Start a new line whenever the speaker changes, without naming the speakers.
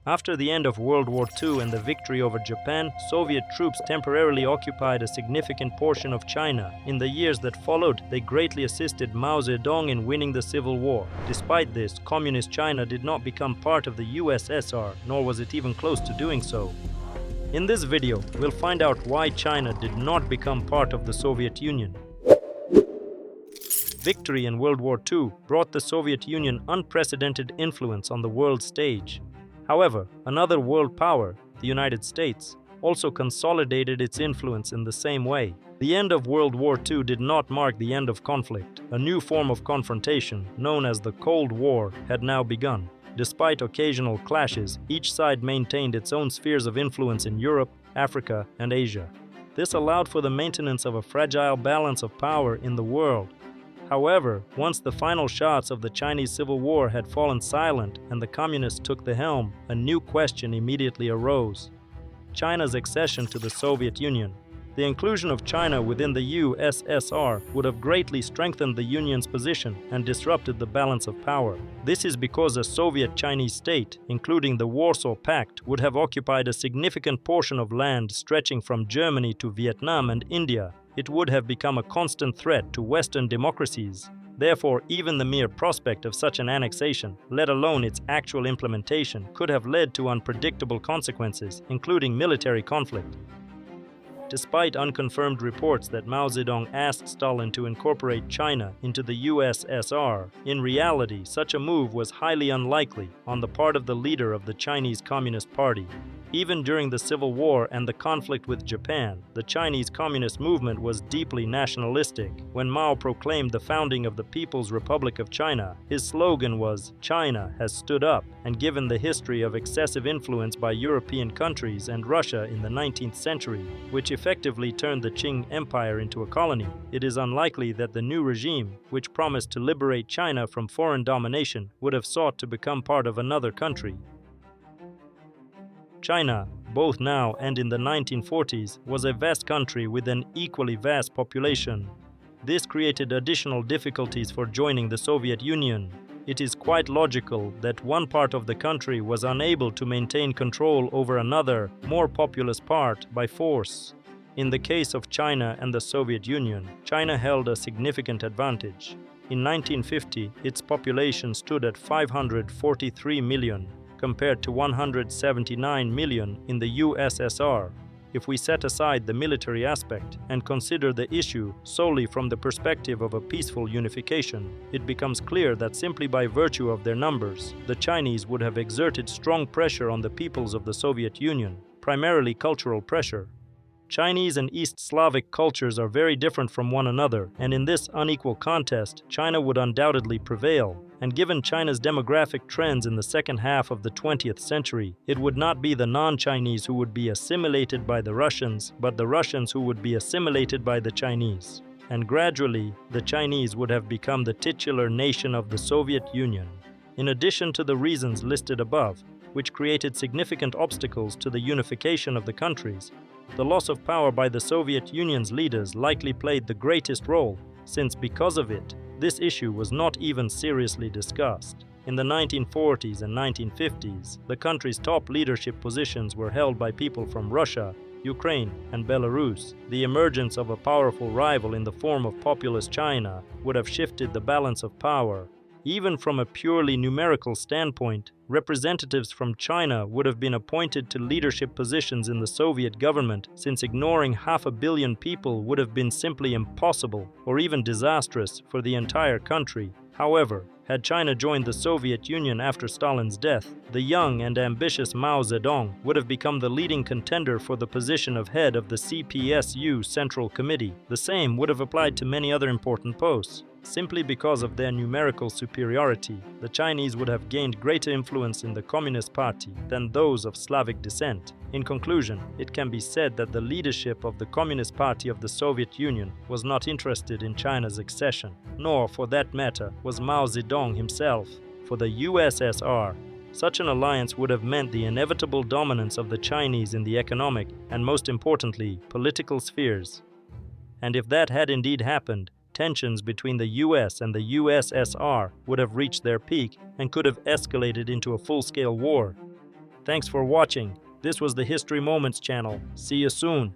After the end of World War II and the victory over Japan, Soviet troops temporarily occupied a significant portion of China. In the years that followed, they greatly assisted Mao Zedong in winning the Civil War. Despite this, Communist China did not become part of the USSR, nor was it even close to doing so. In this video, we'll find out why China did not become part of the Soviet Union. Victory in World War II brought the Soviet Union unprecedented influence on the world stage. However, another world power, the United States, also consolidated its influence in the same way. The end of World War II did not mark the end of conflict. A new form of confrontation, known as the Cold War, had now begun. Despite occasional clashes, each side maintained its own spheres of influence in Europe, Africa, and Asia. This allowed for the maintenance of a fragile balance of power in the world. However, once the final shots of the Chinese Civil War had fallen silent and the Communists took the helm, a new question immediately arose: China's accession to the Soviet Union. The inclusion of China within the USSR would have greatly strengthened the Union's position and disrupted the balance of power. This is because a Soviet-Chinese state, including the Warsaw Pact, would have occupied a significant portion of land stretching from Germany to Vietnam and India. It would have become a constant threat to Western democracies. Therefore, even the mere prospect of such an annexation, let alone its actual implementation, could have led to unpredictable consequences, including military conflict. Despite unconfirmed reports that Mao Zedong asked Stalin to incorporate China into the USSR, in reality, such a move was highly unlikely on the part of the leader of the Chinese Communist Party. Even during the Civil War and the conflict with Japan, the Chinese Communist movement was deeply nationalistic. When Mao proclaimed the founding of the People's Republic of China, his slogan was, "China has stood up," and given the history of excessive influence by European countries and Russia in the 19th century, which effectively turned the Qing Empire into a colony, it is unlikely that the new regime, which promised to liberate China from foreign domination, would have sought to become part of another country. China, both now and in the 1940s, was a vast country with an equally vast population. This created additional difficulties for joining the Soviet Union. It is quite logical that one part of the country was unable to maintain control over another, more populous part by force. In the case of China and the Soviet Union, China held a significant advantage. In 1950, its population stood at 543 million, compared to 179 million in the USSR. If we set aside the military aspect and consider the issue solely from the perspective of a peaceful unification, it becomes clear that simply by virtue of their numbers, the Chinese would have exerted strong pressure on the peoples of the Soviet Union, primarily cultural pressure. Chinese and East Slavic cultures are very different from one another, and in this unequal contest, China would undoubtedly prevail. And given China's demographic trends in the second half of the 20th century, it would not be the non-Chinese who would be assimilated by the Russians, but the Russians who would be assimilated by the Chinese. And gradually, the Chinese would have become the titular nation of the Soviet Union. In addition to the reasons listed above, which created significant obstacles to the unification of the countries, the loss of power by the Soviet Union's leaders likely played the greatest role, since because of it, this issue was not even seriously discussed. In the 1940s and 1950s, the country's top leadership positions were held by people from Russia, Ukraine, and Belarus. The emergence of a powerful rival in the form of populous China would have shifted the balance of power. Even from a purely numerical standpoint, representatives from China would have been appointed to leadership positions in the Soviet government, since ignoring 500 million people would have been simply impossible or even disastrous for the entire country. However, had China joined the Soviet Union after Stalin's death, the young and ambitious Mao Zedong would have become the leading contender for the position of head of the CPSU Central Committee. The same would have applied to many other important posts. Simply because of their numerical superiority, the Chinese would have gained greater influence in the Communist Party than those of Slavic descent. In conclusion, it can be said that the leadership of the Communist Party of the Soviet Union was not interested in China's accession, nor, for that matter, was Mao Zedong himself. For the USSR, such an alliance would have meant the inevitable dominance of the Chinese in the economic and, most importantly, political spheres. And if that had indeed happened, tensions between the US and the USSR would have reached their peak and could have escalated into a full-scale war. Thanks for watching. This was the History Moments channel. See you soon.